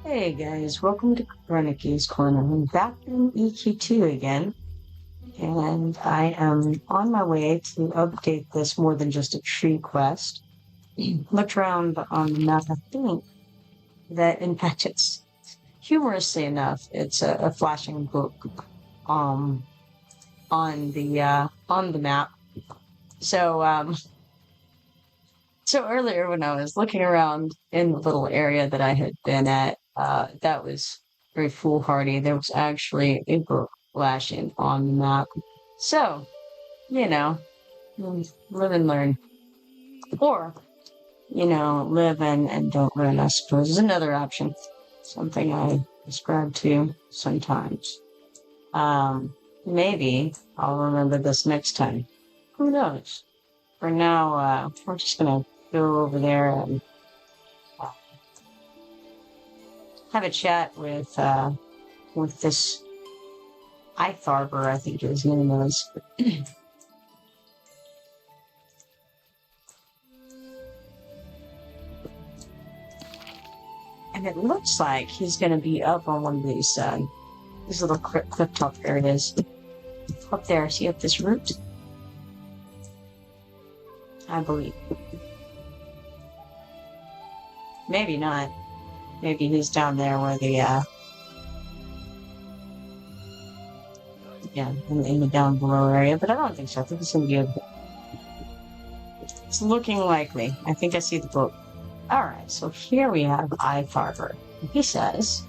Hey guys, welcome to Kipoerneke Korner. I'm back in EQ2 again, and I am on my way to update this more than just a tree quest. Looked around on the map, I think that, in fact, it's humorously enough, it's a flashing book um, on the map. So so earlier when I was looking around in the little area that I had been at, that was very foolhardy. There was actually a book flashing on the map. So, you know, live and learn. Or, live and don't learn, I suppose, is another option. Something I subscribe to sometimes. Maybe I'll remember this next time. Who knows? For now, we're just gonna go over there and have a chat with this Ifarber, I think his name is. And it looks like he's going to be up on one of these little cliff top areas. Up there, see up this root? I believe. Maybe not. Maybe he's down there where the, in the down below area, but I don't think so. I think it's going to be It's looking likely. I think I see the boat. Alright, so here we have Ifarber. He says,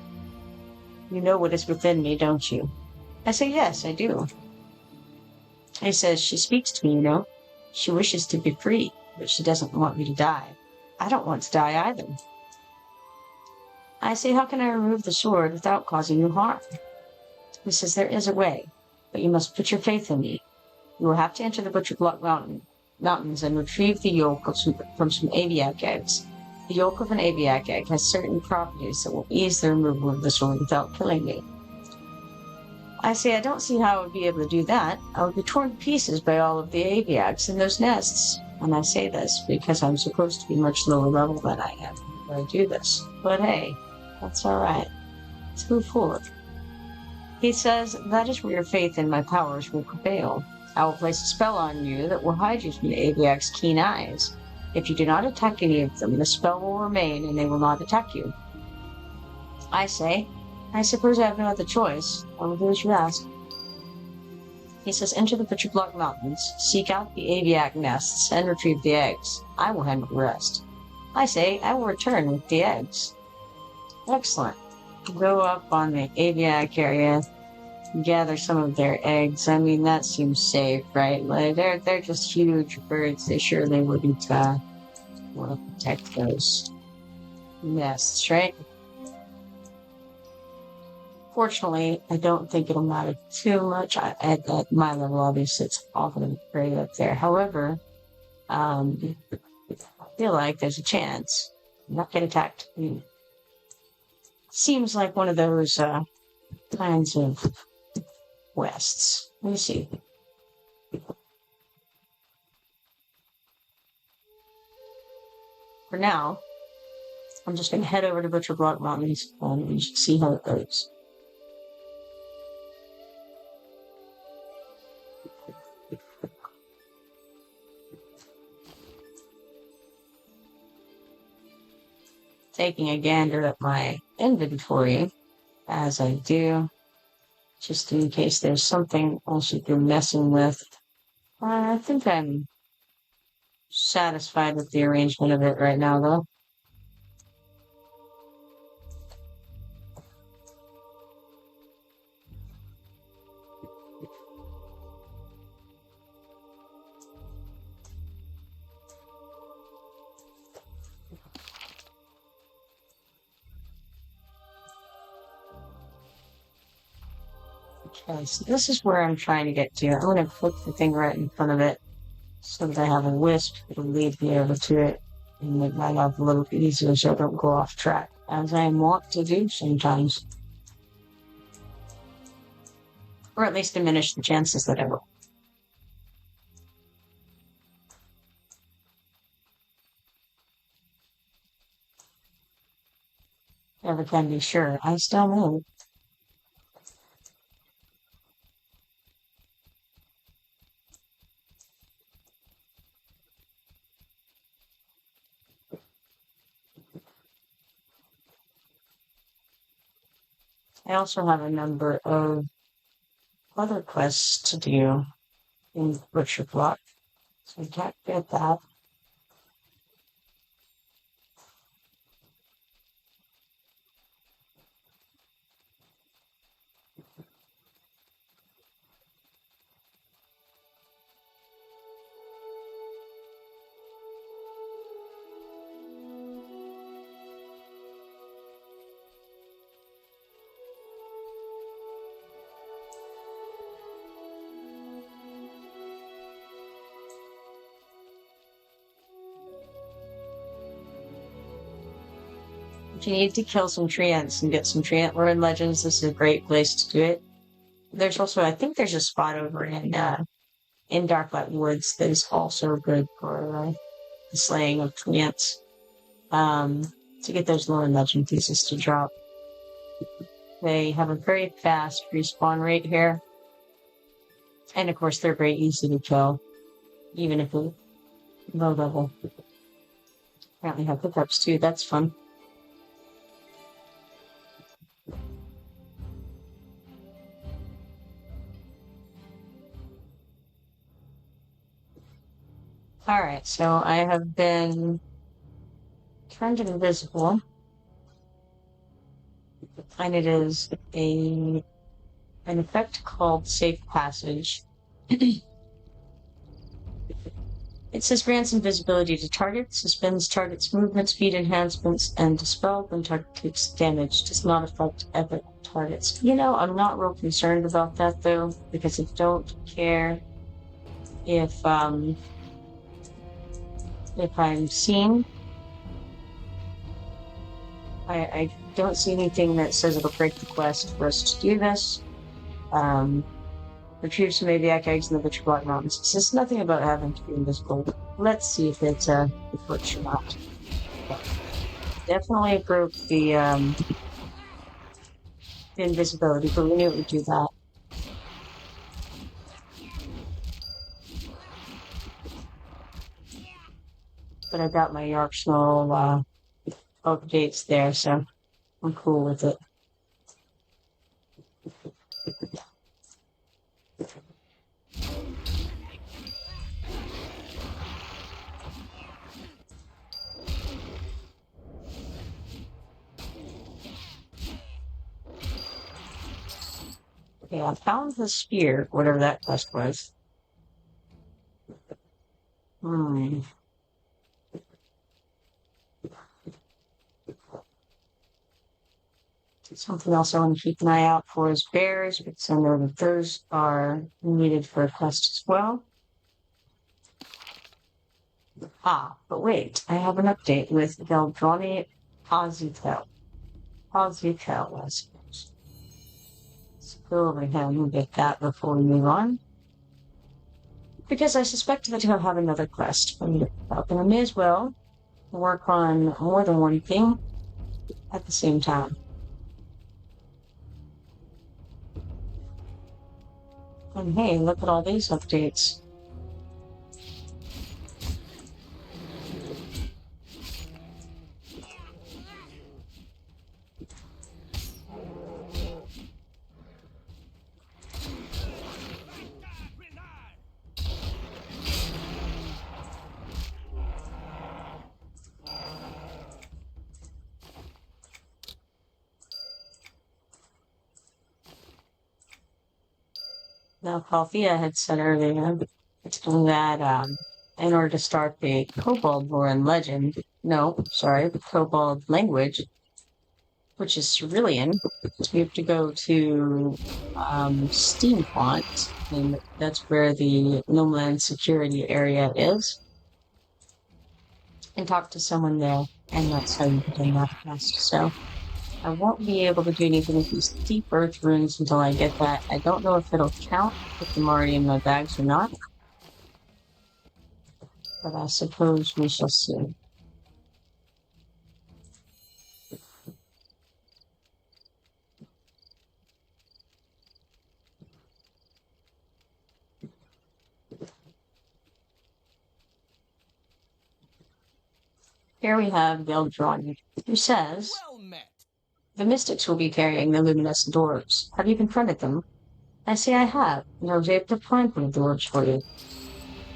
"You know what is within me, don't you?" I say, "Yes, I do." He says, "She speaks to me, you know. She wishes to be free, but she doesn't want me to die. I don't want to die either." I say, "How can I remove the sword without causing you harm?" He says, "There is a way, but you must put your faith in me. You will have to enter the Butcher Block Mountains and retrieve the yolk from some aviac eggs. The yolk of an aviac egg has certain properties that will ease the removal of the sword without killing me." I say, "I don't see how I would be able to do that. I would be torn to pieces by all of the aviacs in those nests." And I say this because I'm supposed to be much lower level than I am when I do this. But hey, that's alright. Let's move forward. He says, "That is where your faith in my powers will prevail. I will place a spell on you that will hide you from the aviac's keen eyes. If you do not attack any of them, the spell will remain and they will not attack you." I say, "I suppose I have no other choice. I will do as you ask." He says, "Enter the Butcher Block Mountains, seek out the aviac nests, and retrieve the eggs. I will handle the rest." I say, "I will return with the eggs." Excellent. Go up on the aviac area, gather some of their eggs. I mean, that seems safe, right? Like, they're just huge birds. They surely wouldn't want to protect those nests, right? Fortunately, I don't think it'll matter too much. At my level, obviously, it's often great up there. However, I feel like there's a chance I'm not get attacked. Seems like one of those kinds of quests. Let me see. For now, I'm just going to head over to Butcher Block Mountains and see how it goes. Taking a gander at my inventory as I do, just in case there's something I should be messing with. I think I'm satisfied with the arrangement of it right now, though. Okay, so this is where I'm trying to get to. I'm going to put the thing right in front of it so that I have a wisp to lead me over to it and make my life a little bit easier so I don't go off track, as I want to do sometimes. Or at least diminish the chances that I will. Never can be sure. I still move. I also have a number of other quests to do in Butcher Block, so I can't get that. If you need to kill some treants and get some treant lore in Legends, this is a great place to do it. There's also, I think there's a spot over in Darklight Woods that is also good for the slaying of treants. To get those lore in Legend pieces to drop. They have a very fast respawn rate here. And of course, they're very easy to kill, even if they're low level. Apparently have pickups too, that's fun. Alright, so I have been turned invisible. And it is an effect called Safe Passage. It says grants invisibility to targets, suspends target's movement speed enhancements, and dispel when target takes damage. Does not affect other targets. You know, I'm not real concerned about that though, because I don't care if I'm seen. I don't see anything that says it'll break the quest for us to do this. Retrieve some Aviac eggs in the Butcher Block Mountains. It says nothing about having to be invisible. Let's see if it works or not. Definitely broke the invisibility, but we knew it would do that. But I got my Arsenal updates there, so I'm cool with it. Okay, I found the spear, whatever that quest was. Something else I want to keep an eye out for is bears, because I know that those are needed for a quest as well. But wait, I have an update with Veldroni Pozitel. I suppose. Let's go over here and get that before we move on. Because I suspect that he'll have another quest coming up, and I may as well work on more than one thing at the same time. And hey, look at all these updates. Now, Calthea had said earlier that in order to start the Kobold lore and legend, the Kobold language, which is Cerulean, we have to go to Steamfont, and that's where the Gnomeland security area is, and talk to someone there, and that's how you begin that quest. So I won't be able to do anything with these deep earth runes until I get that. I don't know if it'll count if I'm already in my bags or not, but I suppose we shall see. Here we have Geldroni, who says, Well met. the mystics will be carrying the luminescent orbs. Have you confronted them? I say I have, and I was able to find one of the orbs for you.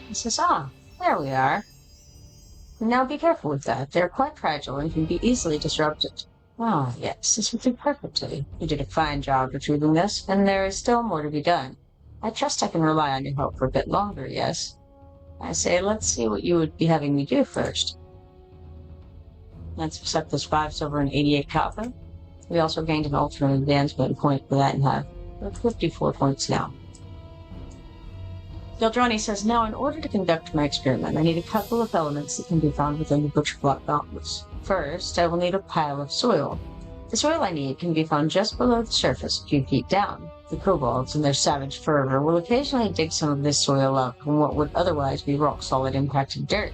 He says, there we are. Now be careful with that. They're quite fragile and can be easily disrupted. Ah, yes, this would do perfectly. You did a fine job retrieving this, and there is still more to be done. I trust I can rely on your help for a bit longer, yes? I say, let's see what you would be having me do first. Let's accept this 5 silver and 88 copper. We also gained an alternate advancement point for that and have 54 points now. Geldroni says, now in order to conduct my experiment, I need a couple of elements that can be found within the butcher block gauntlets. First, I will need a pile of soil. The soil I need can be found just below the surface a few feet down. The kobolds, in their savage fervor, will occasionally dig some of this soil up from what would otherwise be rock-solid impacted dirt.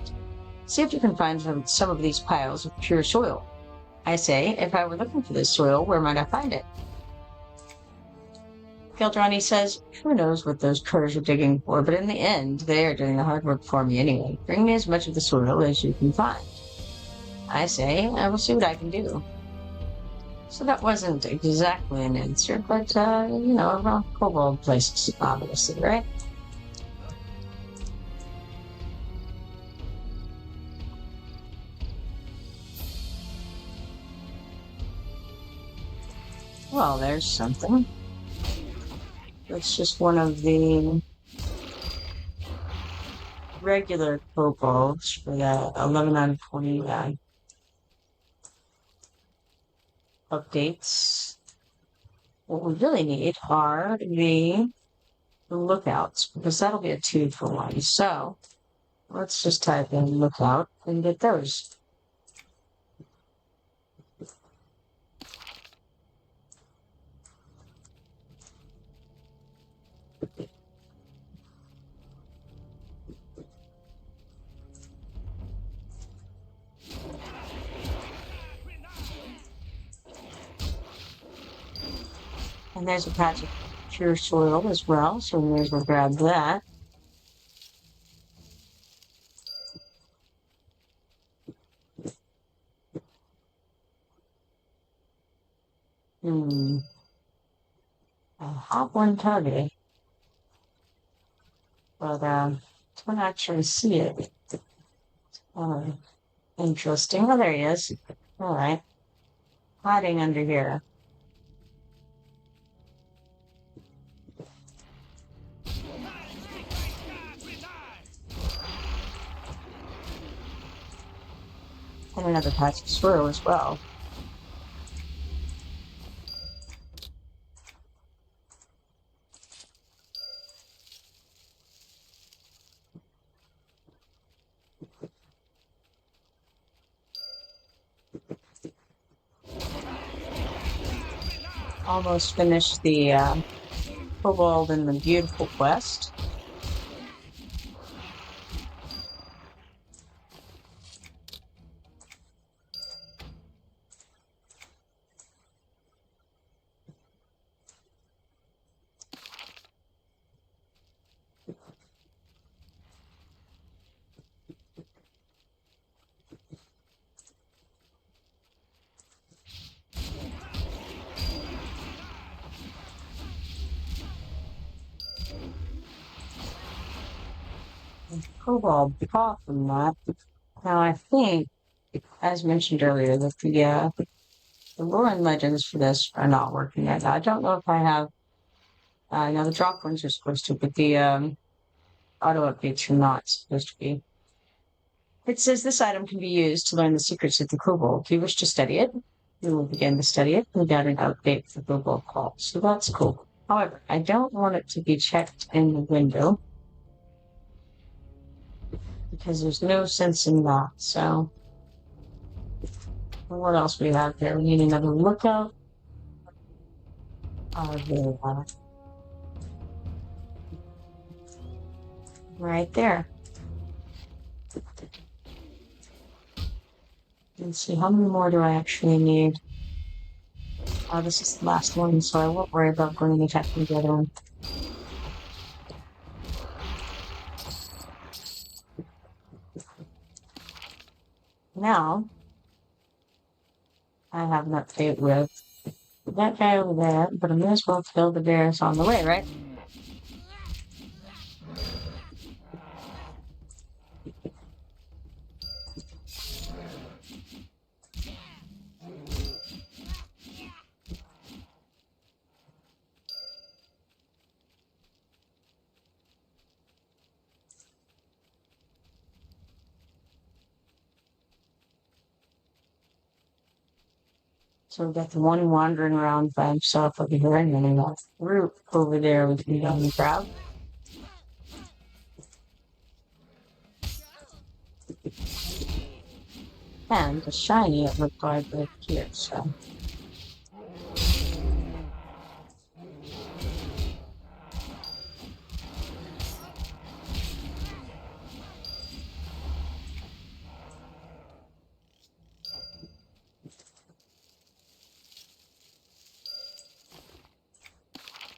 See if you can find some of these piles of pure soil. I say, if I were looking for this soil, where might I find it? Geldroni says, who knows what those curs are digging for, but in the end, they are doing the hard work for me anyway. Bring me as much of the soil as you can find. I say, I will see what I can do. So that wasn't exactly an answer, but, around kobold places, obviously, right? Well, there's something. That's just one of the regular kobolds for the 11 out of 20 updates. What we really need are the lookouts, because that'll be a 2 for 1. So let's just type in lookout and get those. And there's a patch of pure soil as well, so we may as well grab that. I have one target, but don't actually see it. Interesting. Oh, there he is. All right. Hiding under here. And another patch of soil as well. Almost finished the kobold and the beautiful quest. Kobold off from that. Now I think, as mentioned earlier, that the lore and legends for this are not working yet. I don't know if I have. Now the drop ones are supposed to, but the auto updates are not supposed to be. It says this item can be used to learn the secrets of the kobold. If you wish to study it, you will begin to study it without an update for kobold call. So that's cool. However, I don't want it to be checked in the window, because there's no sense in that. So what else we have here? We need another lookout. There. Right there. Let's see, how many more do I actually need? This is the last one, so I won't worry about going and attacking the other one. Now, I have an update with that guy over there, but I may as well kill the bears on the way, right? So we got the one wandering around by himself over here, and then we got the group over there with the young crowd. And the shiny it looked like right here, so.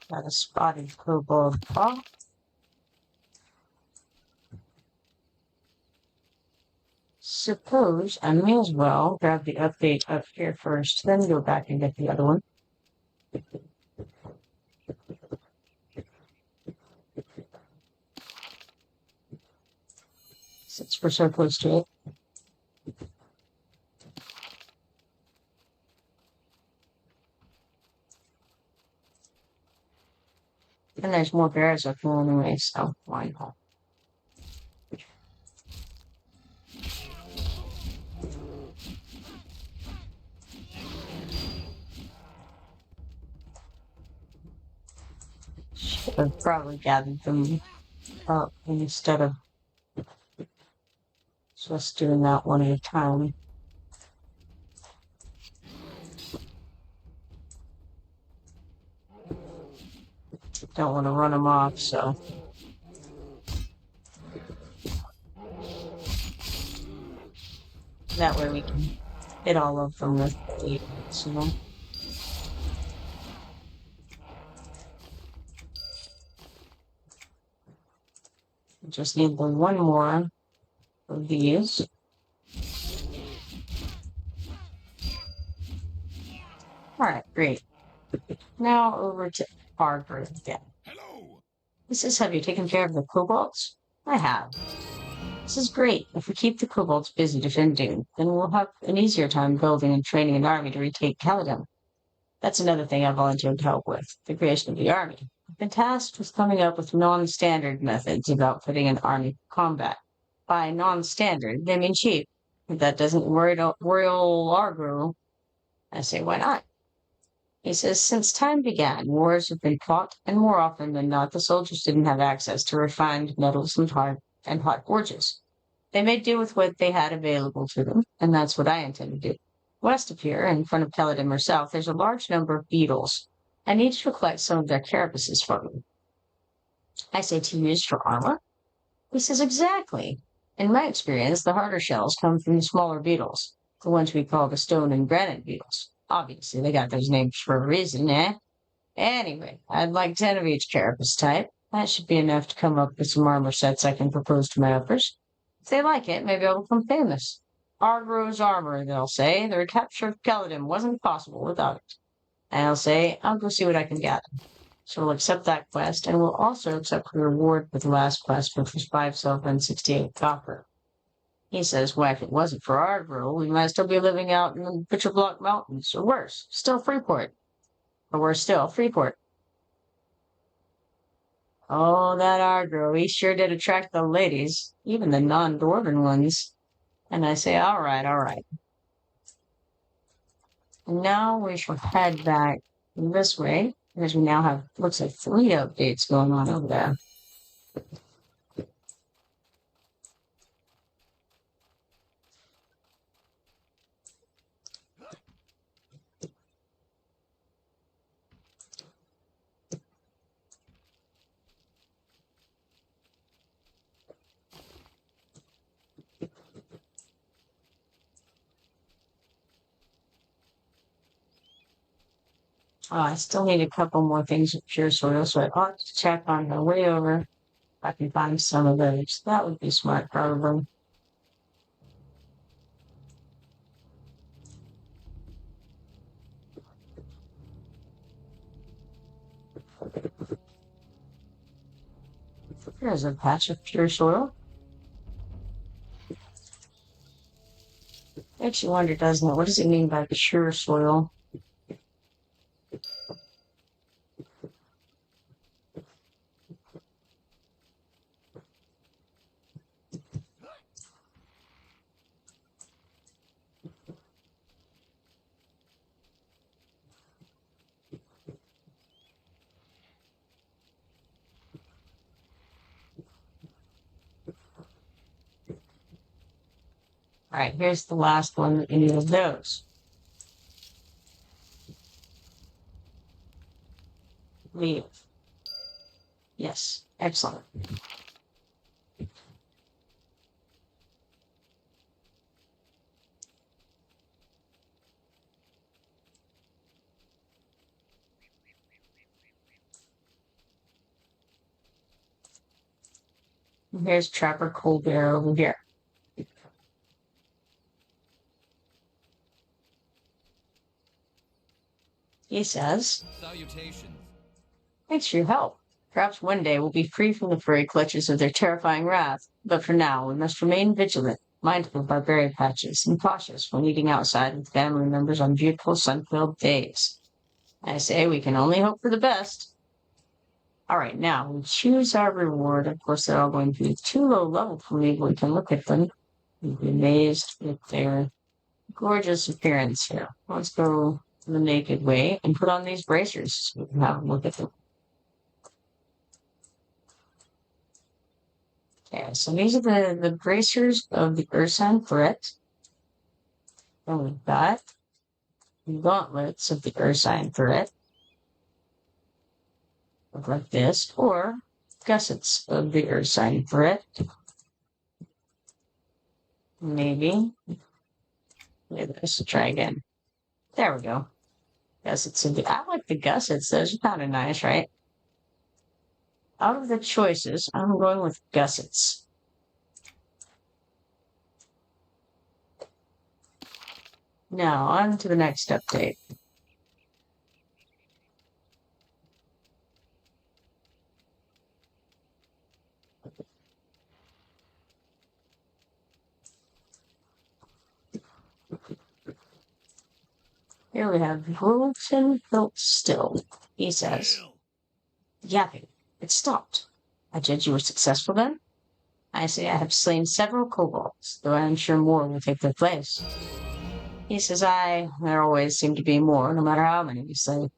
Got a spotted kobold paw. Suppose I may as well grab the update up here first, then go back and get the other one. Since we're so close to it. And there's more bears up here anyway, so why not? Should have probably gathered them up instead of just doing that one at a time. Don't want to run them off, so. That way we can hit all of them with the arsenal. Just need the one more of these. Alright, great. Now over to our group again. Hello. This is, have you taken care of the kobolds? I have. This is great. If we keep the kobolds busy defending, then we'll have an easier time building and training an army to retake Caledon. That's another thing I volunteered to help with, the creation of the army. I've been tasked with coming up with non-standard methods of outfitting an army for combat. By non-standard, they mean cheap. If that doesn't worry old Argro, I say, why not? He says, since time began, wars have been fought, and more often than not, the soldiers didn't have access to refined metals and hot forges. They made do with what they had available to them, and that's what I intend to do. West of here, in front of Caledon herself, there's a large number of beetles. I need to collect some of their carapaces from them. I say to use for armor. He says, exactly. In my experience, the harder shells come from the smaller beetles, the ones we call the stone and granite beetles. Obviously, they got those names for a reason, eh? Anyway, I'd like 10 of each carapace type. That should be enough to come up with some armor sets I can propose to my uppers. If they like it, maybe I'll become famous. Argro's armor, they'll say. The recapture of Caledon wasn't possible without it. And I'll say, I'll go see what I can gather. So we'll accept that quest, and we'll also accept the reward for the last quest, which was 5 silver and 68 copper. He says, well, if it wasn't for Argro, we might still be living out in the Butcher Block Mountains, or worse, still Freeport. Or worse still, Freeport. Oh, that Argro, he sure did attract the ladies, even the non-dwarven ones. And I say, all right. Now we shall head back this way, because we now have, looks like 3 updates going on over there. I still need a couple more things of pure soil, so I ought to check on the way over if I can find some of those. That would be smart, probably. Here's a patch of pure soil. Makes you wonder, doesn't it? What does it mean by pure soil? All right, here's the last one that any of those. Leave. Yes, excellent. And here's Trapper Colbert over here. He says, Salutations. thanks for your help. Perhaps one day we'll be free from the furry clutches of their terrifying wrath, but for now we must remain vigilant, mindful of our berry patches, and cautious when eating outside with family members on beautiful sun-filled days. I say we can only hope for the best. All right, now we choose our reward. Of course, they're all going to be too low level for me, but we can look at them. You'll be amazed at their gorgeous appearance here. Let's go the naked way and put on these bracers so we can have a look at them. Okay, so these are the bracers of the Ursan threat. Then we've got gauntlets of the Ursine threat. Look like this, or gussets of the Ursine threat. Maybe. Let's try again. There we go. Gussets of the. I like the gussets. Those are kind of nice, right? Out of the choices, I'm going with gussets. Now, on to the next update. Here we have Wilton built still. He says, yapping. It stopped. I judge you were successful then? I say I have slain several kobolds, though I am sure more will take their place. He says, there always seem to be more, no matter how many you slay.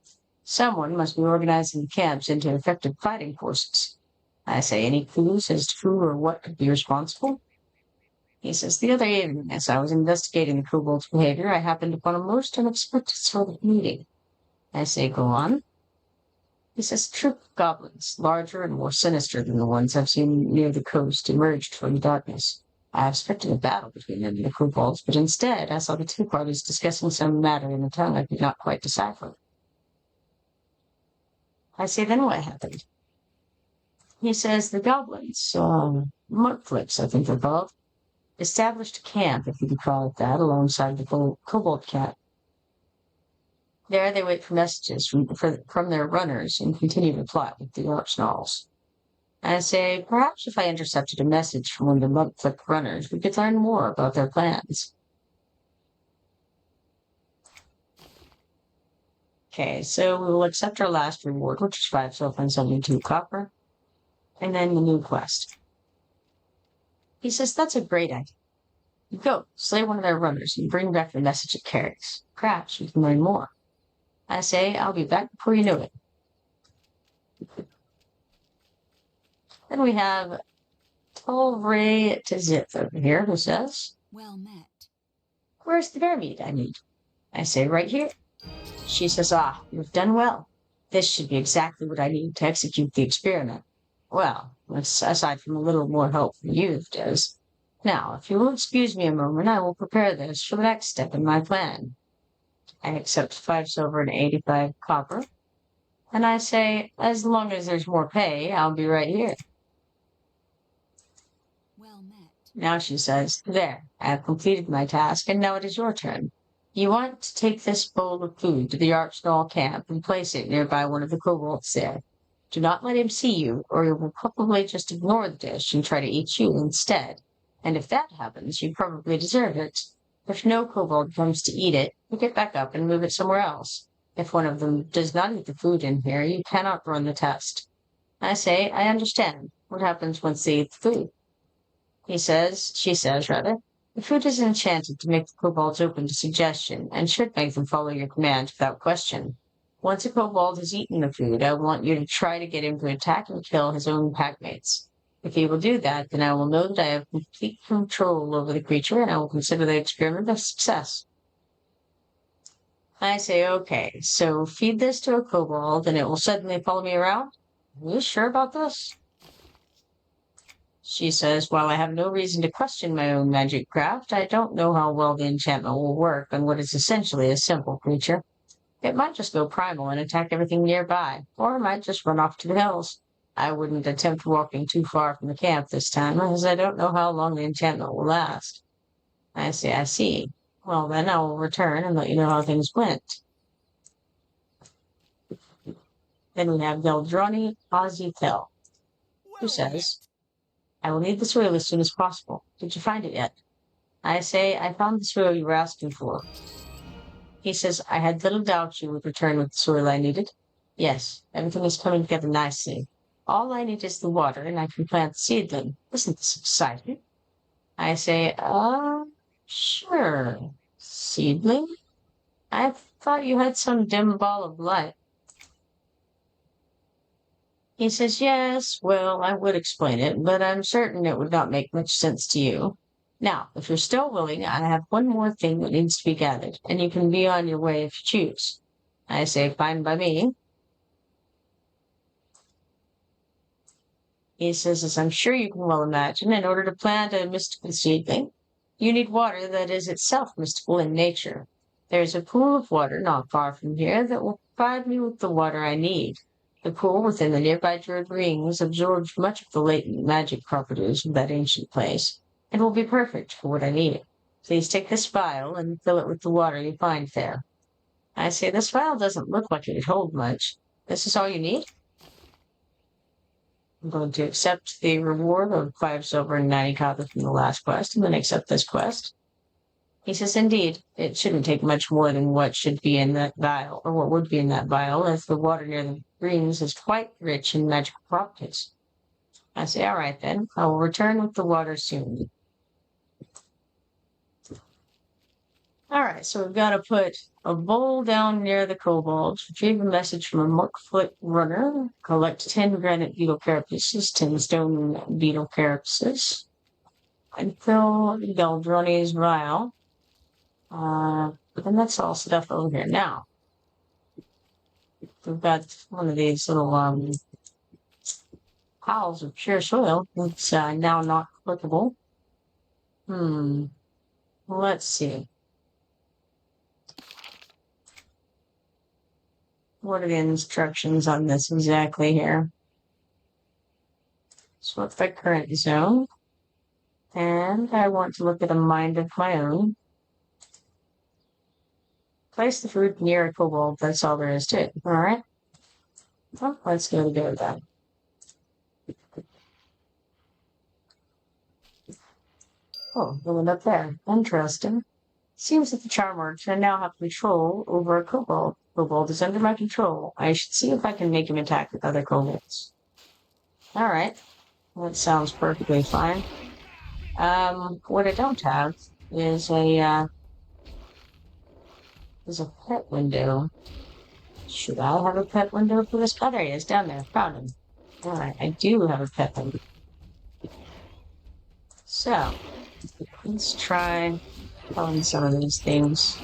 Someone must be organizing the camps into effective fighting forces. I say, any clues as to who or what could be responsible? He says, the other evening, as I was investigating the kobold's behavior, I happened upon a most unexpected sort of meeting. I say, go on. He says, a troop of goblins, larger and more sinister than the ones I've seen near the coast, emerged from the darkness. I expected a battle between them and the kobolds, but instead I saw the two parties discussing some matter in a tongue I could not quite decipher. I say, then what happened? He says, the goblins, mudflips, I think they're called, established a camp, if you could call it that, alongside the kobold camp. There they wait for messages from their runners and continue to plot with the archnalls. I say, perhaps if I intercepted a message from one of the mudflip runners, we could learn more about their plans. Okay, so we will accept our last reward, which is 5 silver and 72 copper, and then the new quest. He says, that's a great idea. You go, slay one of their runners, and bring back the message it carries. Perhaps we can learn more. I say, I'll be back before you know it. Then we have Tolray Tizith over here, who says, well met. Where's the bear meat I need? I say, right here. She says, you've done well. This should be exactly what I need to execute the experiment. Well, aside from a little more help from you, it does. Now, if you will excuse me a moment, I will prepare this for the next step in my plan. I accept 5 silver and 85 copper, and I say, as long as there's more pay, I'll be right here. Well met. Now she says, there, I have completed my task, and now it is your turn. You want to take this bowl of food to the Archnall camp and place it nearby one of the kobolds there. Do not let him see you, or he will probably just ignore the dish and try to eat you instead. And if that happens, you probably deserve it. If no kobold comes to eat it, you get back up and move it somewhere else. If one of them does not eat the food in here, you cannot run the test. I say, I understand. What happens once they eat the food? She says, rather. The food is enchanted to make the kobolds open to suggestion, and should make them follow your command without question. Once a kobold has eaten the food, I want you to try to get him to attack and kill his own packmates. If he will do that, then I will know that I have complete control over the creature, and I will consider the experiment a success. I say, okay, so feed this to a kobold, and it will suddenly follow me around? Are you sure about this? She says, while I have no reason to question my own magic craft, I don't know how well the enchantment will work on what is essentially a simple creature. It might just go primal and attack everything nearby, or it might just run off to the hills. I wouldn't attempt walking too far from the camp this time, as I don't know how long the enchantment will last. I see. Well, then I will return and let you know how things went. Then we have Geldroni Ozitel, who says, I will need the soil as soon as possible. Did you find it yet? I say, I found the soil you were asking for. He says, I had little doubt you would return with the soil I needed. Yes, everything is coming together nicely. All I need is the water, and I can plant the seedling. Isn't this exciting? I say, sure. Seedling? I thought you had some dim ball of light. He says, yes, well, I would explain it, but I'm certain it would not make much sense to you. Now, if you're still willing, I have one more thing that needs to be gathered, and you can be on your way if you choose. I say, fine by me. He says, as I'm sure you can well imagine, in order to plant a mystical seedling, you need water that is itself mystical in nature. There is a pool of water not far from here that will provide me with the water I need. The pool within the nearby Druid rings absorbs much of the latent magic properties of that ancient place, and will be perfect for what I need. Please take this vial and fill it with the water you find there. I say, this vial doesn't look like it would hold much. This is all you need? I'm going to accept the reward of 5 silver and 90 copper from the last quest, and then accept this quest. He says, indeed, it shouldn't take much more than what should be in that vial, or what would be in that vial, as the water near the rings is quite rich in magical properties. I say, all right then, I will return with the water soon. All right, so we've got to put a bowl down near the kobolds, retrieve a message from a monkfoot runner, collect 10 granite beetle carapaces, 10 stone beetle carapaces, and fill Geldroni's vial. And that's all stuff over here. Now, we've got one of these little piles of pure soil that's now not clickable. Let's see. What are the instructions on this exactly here? Swap by current zone. And I want to look at a mind of my own. Place the food near a kobold. That's all there is to it. All right. Well, let's go to that. Oh, the one up there. Interesting. Seems that the charm works. I now have control over a kobold. Kobold is under my control. I should see if I can make him attack with other kobolds. All right. That sounds perfectly fine. What I don't have is a pet window. Should I have a pet window for this? Oh, there he is, down there. Found him. All right, I do have a pet window. So, let's try telling some of these things.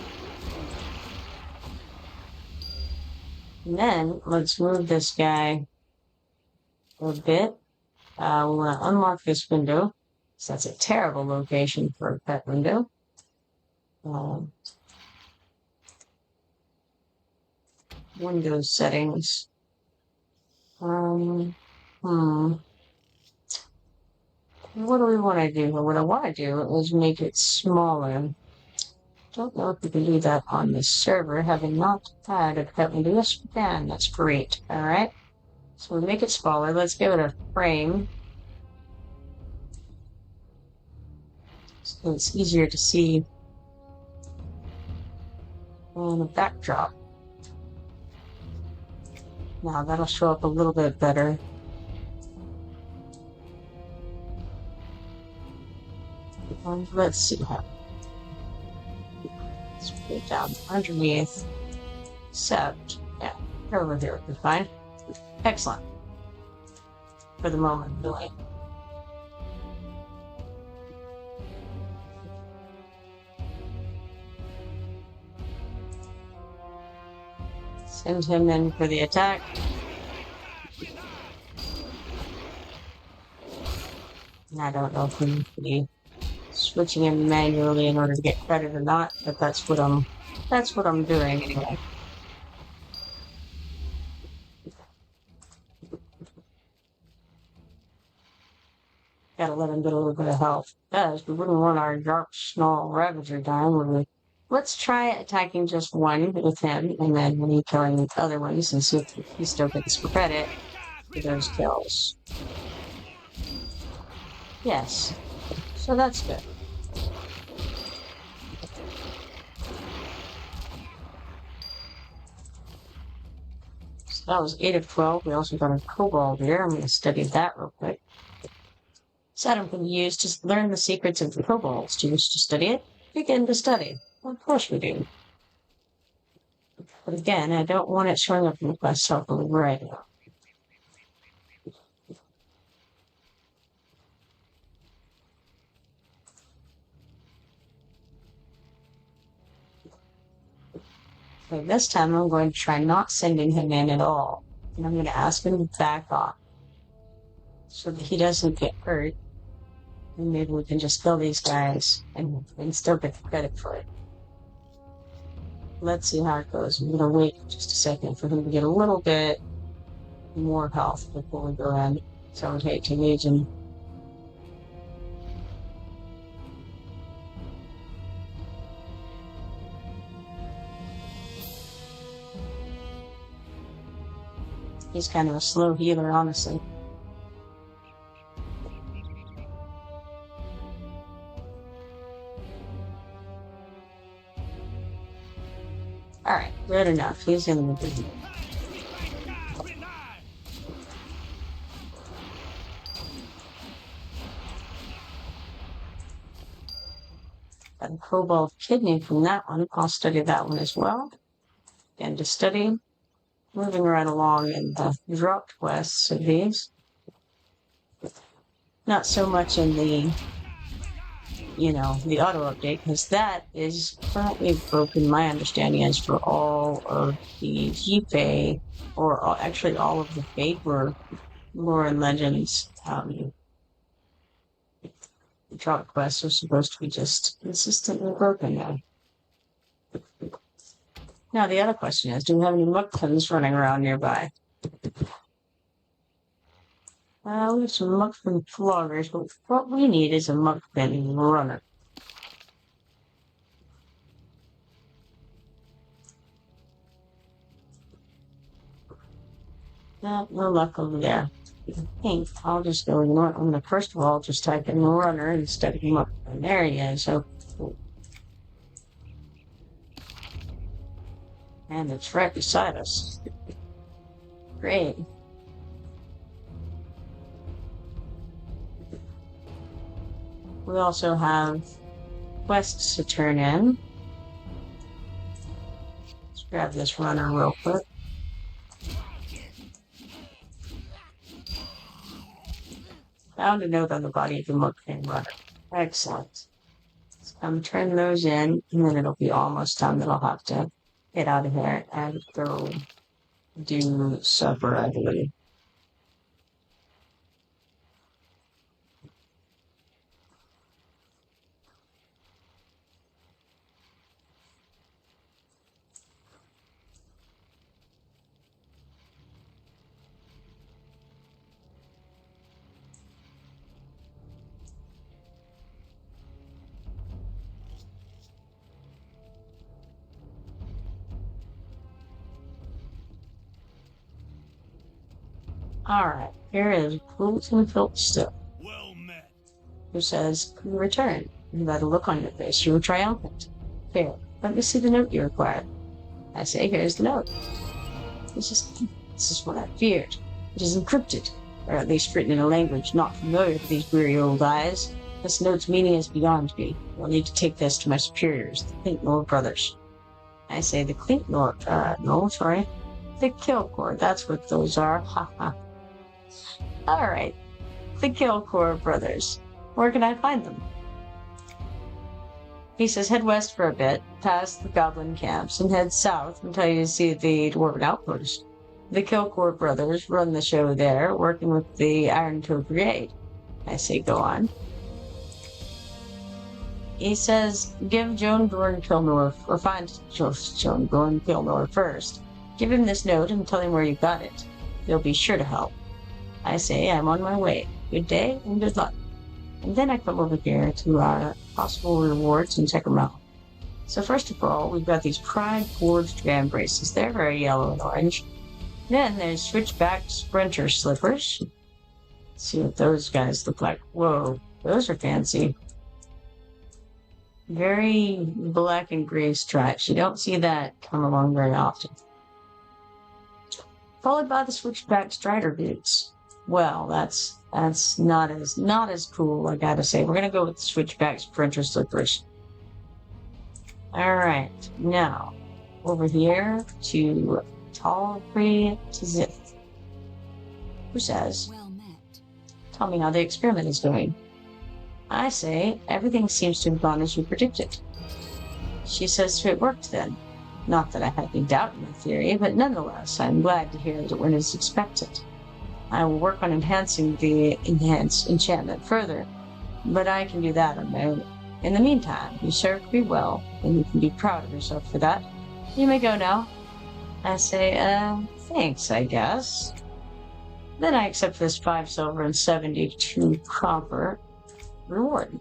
And then, let's move this guy a bit. We want to unlock this window. So that's a terrible location for a pet window. Windows settings. What do we want to do? What I want to do is make it smaller. Don't know if we can do that on this server, having not had a pet window. Yes, we can. That's great. Alright. So we make it smaller. Let's give it a frame. So it's easier to see on the backdrop. Now that'll show up a little bit better. And let's see how. Let's put it down underneath. Except, yeah, over here would be fine. Excellent. For the moment, really. Send him in for the attack. And I don't know if we need to be switching him manually in order to get credit or not, but that's what I'm doing anyway. Gotta let him get a little bit of health. Because we wouldn't want our Dark Snarl Ravager dying, would we? Let's try attacking just one with him, and then when you killing the other ones, and see if he still gets credit for those kills. Yes. So that's good. So that was 8 of 12. We also got a Kobold here. I'm going to study that real quick. This item can be used to learn the secrets of the kobolds. Do you wish to study it? Begin to study. Well, of course we do. But again, I don't want it showing up in the quest helpfully right now. Okay, this time I'm going to try not sending him in at all. And I'm going to ask him to back off so that he doesn't get hurt. And maybe we can just kill these guys and still get the credit for it. Let's see how it goes. I'm going to wait just a second for him to get a little bit more health before we go in. So I would hate to lose him. He's kind of a slow healer, honestly. Alright, good enough. He's in the good. Got a Kobold Kidney from that one. I'll study that one as well. Again, to study. Moving right along in the dropped quests of these. Not so much in the, the auto update, because that is currently broken. My understanding is for all of the Jife, or actually all of the fake lore and legends. The drop quests are supposed to be just consistently broken now. Now, the other question is, do we have any Mukpins running around nearby? We have some Mukpin floggers, but what we need is a Mukpin runner. No luck over there. I think I'll just go, I'm going to first of all just type in runner instead of Mukpin. There he is. Okay. And it's right beside us. Great. We also have quests to turn in. Let's grab this runner real quick. Found a note on the body of the Mukpin runner. Excellent. So turn those in, and then it'll be almost time that I'll have to get out of here and go do supper, I believe. Alright, here is Gluten Filled Still, Well met. who says, "You return. You got a look on your face. You were triumphant. Here, let me see the note you required." I say, "Here's the note." This is what I feared. It is encrypted, or at least written in a language not familiar to these weary old eyes. This note's meaning is beyond me. I'll need to take this to my superiors, the Clintnor brothers. I say, "The Clintnor, the Kilcore, that's what those are, haha." Alright, the Kilcore brothers. Where can I find them? He says, "Head west for a bit, past the goblin camps, and head south until you see the dwarven outpost. The Kilcore brothers run the show there, working with the Iron Toe Brigade." I say, "Go on." He says, "Give Joan Gorn Kilnor, or find Joan Gorn Kilnor first. Give him this note and tell him where you got it. He'll be sure to help." I say, "I'm on my way. Good day and good luck." And then I come over here to our possible rewards and check them out. So first of all, we've got these Pride Forged Van Braces. They're very yellow and orange. Then there's Switchback Sprinter Slippers. Let's see what those guys look like. Whoa, those are fancy. Very black and gray stripes. You don't see that come along very often. Followed by the Switchback Strider boots. Well, that's not as cool, I gotta say. We're gonna go with the Switchback Sprinter Slippers. Alright, now over here to Talfrey Tzith, who says, Well met. "Tell me how the experiment is going." I say, "Everything seems to have gone as you predicted." She says, "So it worked then." Not that I had any doubt in my theory, but nonetheless, I'm glad to hear that it went as expected. I will work on enhancing the enhanced enchantment further, but I can do that on my own. In the meantime, you served me well, and you can be proud of yourself for that. You may go now. I say, thanks, I guess. Then I accept this 5 silver and 72 copper reward.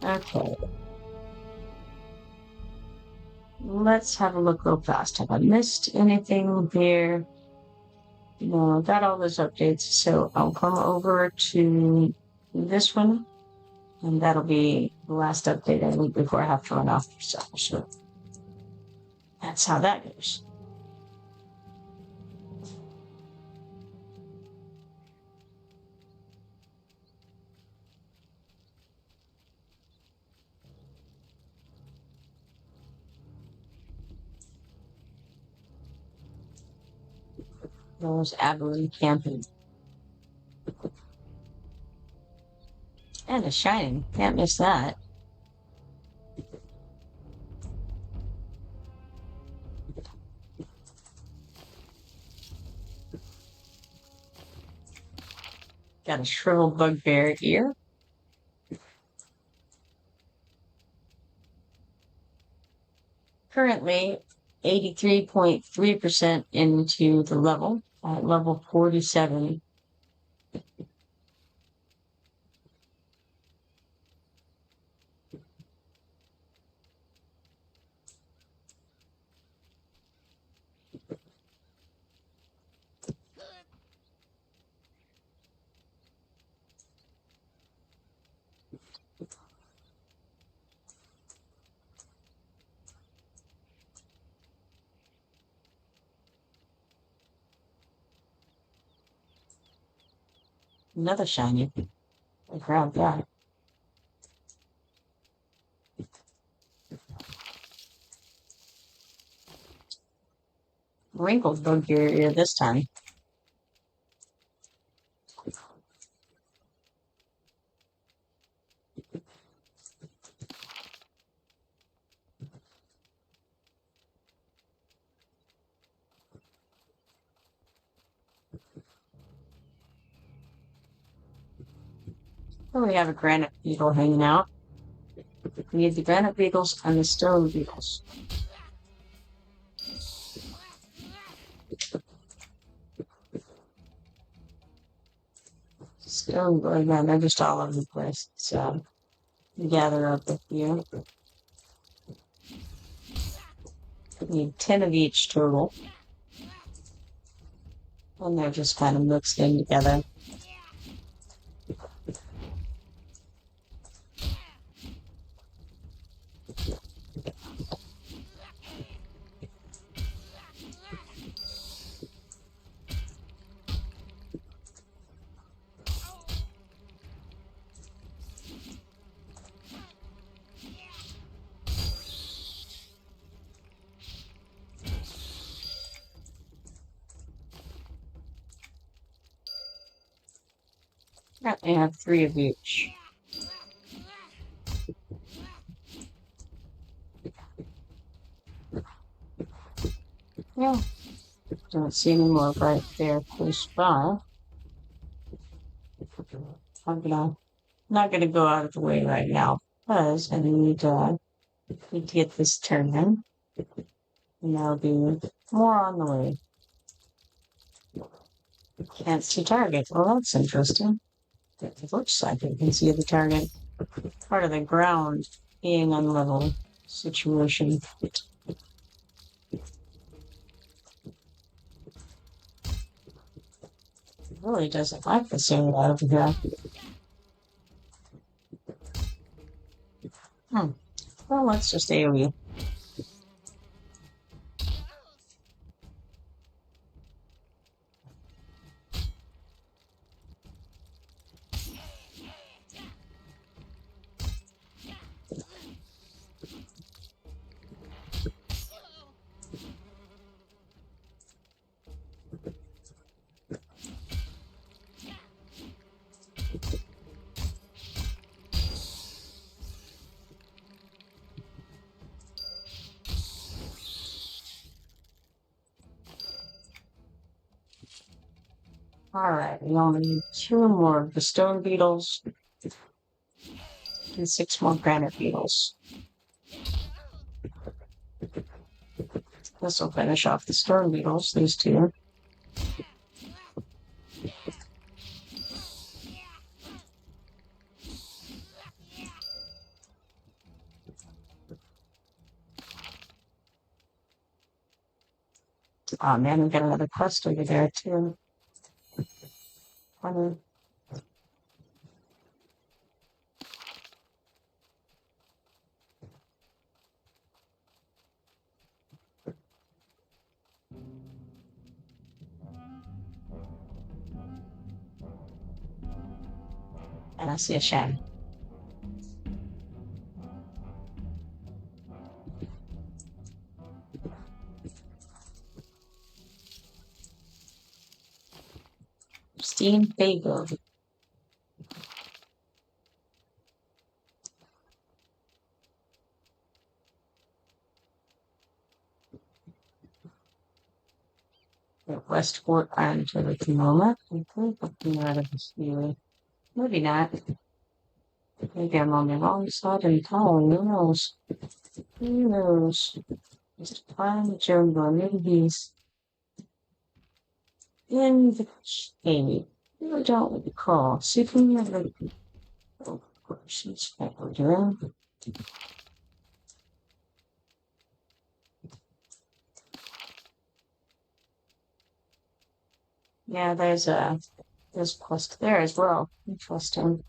Okay. Let's have a look real fast. Have I missed anything here? No, I got all those updates, so I'll come over to this one, and that'll be the last update I need before I have to run off for stuff. So that's how that goes. Those Abilene camping. And a shining. Can't miss that. Got a shriveled bugbear here. Currently 83.3% into the level at level 47. Another shiny. I grabbed that. Wrinkled bugbear here this time. Oh, we have a granite beetle hanging out. We need the granite beetles and the stone beetles. Stone, again, they're just all over the place. So, gather up a few. We need 10 of each total. And they're just kind of mixed in together. Currently have 3 of each. Yeah. Don't see any more right there close by. Not gonna go out of the way right now because I need to get this turned in. And there'll be more on the way. Can't see target. Well, that's interesting. It looks like you can see the target. Part of the ground being unlevel situation. It really doesn't like the sound out of here. Well, let's just AoE. Alright, we only need 2 more of the stone beetles and 6 more granite beetles. This will finish off the stone beetles, these 2. Oh man, we got another quest over there too. Funny. And I see a shadow. Steam Bagel. Westport Island at the moment. I think looking out of this view. Maybe not. Maybe I'm on the wrong side of town. Who knows? Who knows? Just find the jungle. Maybe he's in the cave. I don't recall. See if we ever. Oh, of course, it's what we're doing. Yeah, there's quest there as well. Interesting.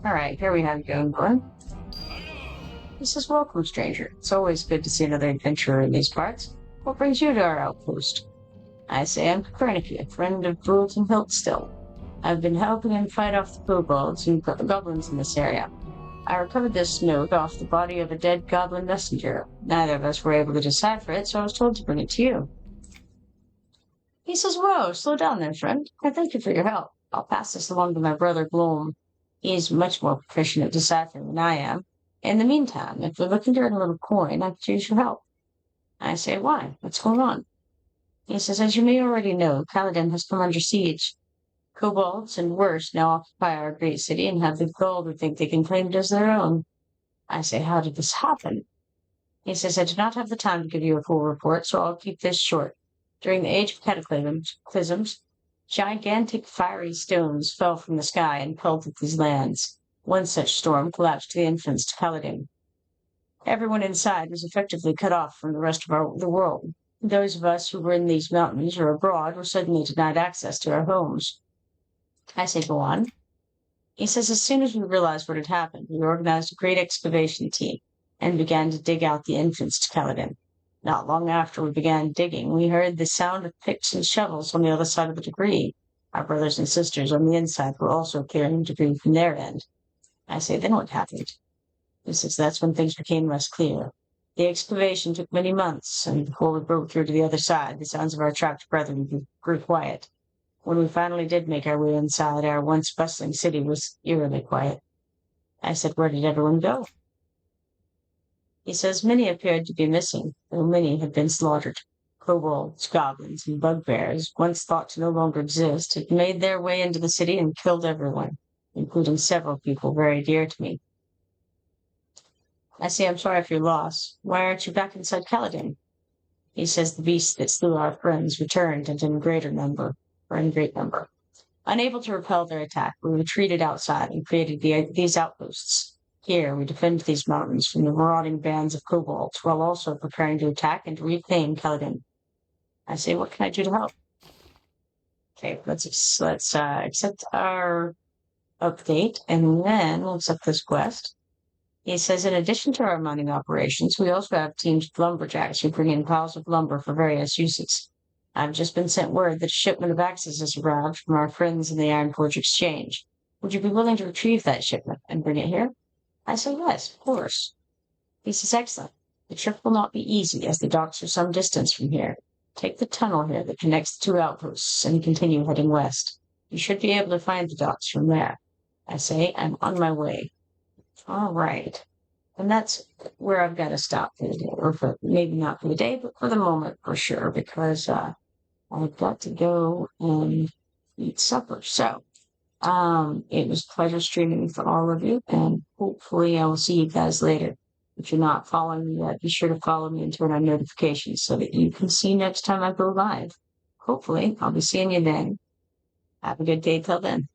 Alright, here we have Gunborn. This is welcome, stranger. It's always good to see another adventurer in these parts. What brings you to our outpost? I say I'm Kipoerneke, a friend of Druids and Hiltstill. I've been helping him fight off the kobolds and goblins in this area. I recovered this note off the body of a dead goblin messenger. Neither of us were able to decipher it, so I was told to bring it to you. He says, whoa, slow down there, friend. I thank you for your help. I'll pass this along to my brother Gloom. He is much more proficient at deciphering than I am. In the meantime, if you're looking to earn a little coin, I could use your help. I say, why? What's going on? He says, as you may already know, Kaladin has come under siege. Kobolds and worse now occupy our great city and have the gall to think they can claim it as their own. I say, how did this happen? He says, I do not have the time to give you a full report, so I'll keep this short. During the age of cataclysms, gigantic fiery stones fell from the sky and pelted these lands. One such storm collapsed the entrance to Paladin. Everyone inside was effectively cut off from the rest of the world. Those of us who were in these mountains or abroad were suddenly denied access to our homes. I say, go on. He says, as soon as we realized what had happened, we organized a great excavation team and began to dig out the entrance to Paladin. Not long after we began digging, we heard the sound of picks and shovels on the other side of the debris. Our brothers and sisters on the inside were also clearing debris from their end. I say, then what happened? He says, that's when things became less clear. The excavation took many months, and before we broke through to the other side, the sounds of our trapped brethren grew quiet. When we finally did make our way inside, our once bustling city was eerily quiet. I said, where did everyone go? He says, many appeared to be missing, though many had been slaughtered. Kobolds, goblins, and bugbears, once thought to no longer exist, had made their way into the city and killed everyone, including several people very dear to me. I say, I'm sorry for your loss. Why aren't you back inside Paladin? He says, the beasts that slew our friends returned and in great number. Unable to repel their attack, we retreated outside and created these outposts. Here, we defend these mountains from the marauding bands of kobolds, while also preparing to attack and to reclaim Paladin. I say, what can I do to help? Okay, let's accept our update, and then we'll accept this quest. He says, in addition to our mining operations, we also have teams of lumberjacks who bring in piles of lumber for various uses. I've just been sent word that a shipment of axes has arrived from our friends in the Ironforge Exchange. Would you be willing to retrieve that shipment and bring it here? I say, yes, of course. He says, excellent. The trip will not be easy, as the docks are some distance from here. Take the tunnel here that connects the two outposts and continue heading west. You should be able to find the docks from there. I say, I'm on my way. All right. And that's where I've got to stop for the day, or for maybe not for the day, but for the moment for sure, because I've got to go and eat supper. So it was a pleasure streaming for all of you, and hopefully I will see you guys later. If you're not following me yet, be sure to follow me and turn on notifications so that you can see next time I go live. Hopefully, I'll be seeing you then. Have a good day till then.